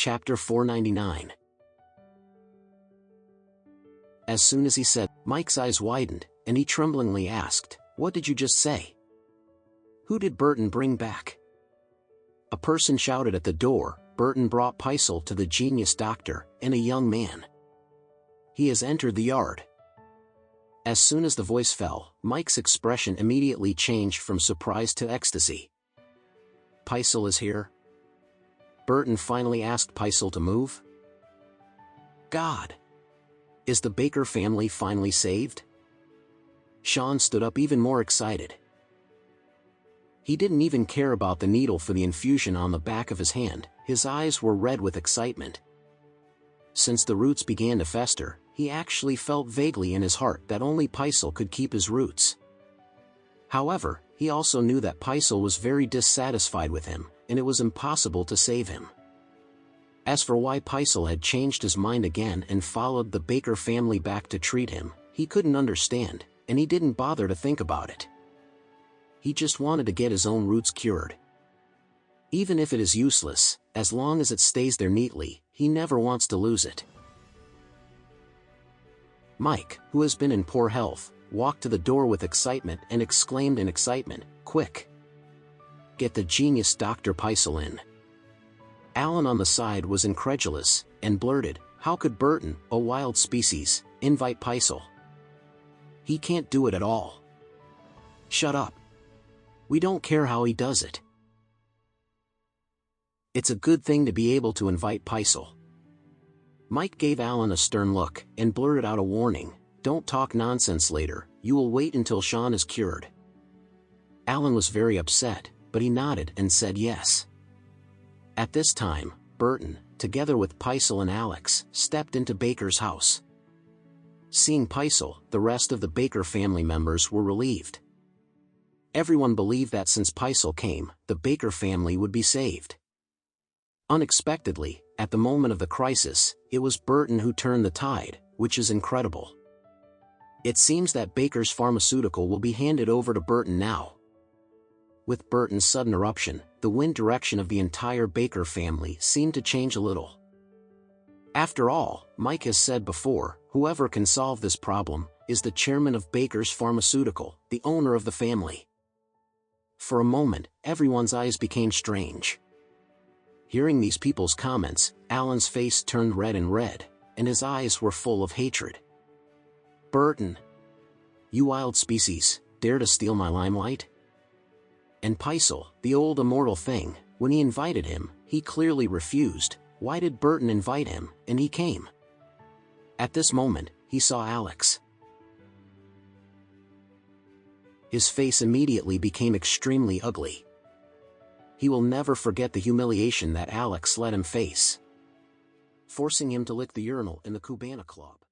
Chapter 499. As soon as he said, Mike's eyes widened, and he tremblingly asked, "What did you just say? Who did Burton bring back?" A person shouted at the door, "Burton brought Peisel to the genius doctor, and a young man. He has entered the yard." As soon as the voice fell, Mike's expression immediately changed from surprise to ecstasy. "Peisel is here?" Burton finally asked Peisel to move. "God! Is the Baker family finally saved?" Sean stood up even more excited. He didn't even care about the needle for the infusion on the back of his hand, his eyes were red with excitement. Since the roots began to fester, he actually felt vaguely in his heart that only Peisel could keep his roots. However, he also knew that Peisel was very dissatisfied with him, and it was impossible to save him. As for why Peisel had changed his mind again and followed the Baker family back to treat him, he couldn't understand, and he didn't bother to think about it. He just wanted to get his own roots cured. Even if it is useless, as long as it stays there neatly, he never wants to lose it. Mike, who has been in poor health, walked to the door with excitement and exclaimed in excitement, "Quick! Get the genius Dr. Peisel in." Alan on the side was incredulous, and blurted, "How could Burton, a wild species, invite Peisel? He can't do it at all." "Shut up. We don't care how he does it. It's a good thing to be able to invite Peisel." Mike gave Alan a stern look, and blurted out a warning, "Don't talk nonsense later, you will wait until Sean is cured." Alan was very upset, but he nodded and said yes. At this time, Burton, together with Peisel and Alex, stepped into Baker's house. Seeing Peisel, the rest of the Baker family members were relieved. Everyone believed that since Peisel came, the Baker family would be saved. Unexpectedly, at the moment of the crisis, it was Burton who turned the tide, which is incredible. It seems that Baker's pharmaceutical will be handed over to Burton now. With Burton's sudden eruption, the wind direction of the entire Baker family seemed to change a little. After all, Mike has said before, whoever can solve this problem is the chairman of Baker's Pharmaceutical, the owner of the family. For a moment, everyone's eyes became strange. Hearing these people's comments, Alan's face turned red, and his eyes were full of hatred. "Burton! You wild species, dare to steal my limelight?" And Peisel, the old immortal thing, when he invited him, he clearly refused. Why did Burton invite him, and he came? At this moment, he saw Alex. His face immediately became extremely ugly. He will never forget the humiliation that Alex let him face, forcing him to lick the urinal in the Cubana Club.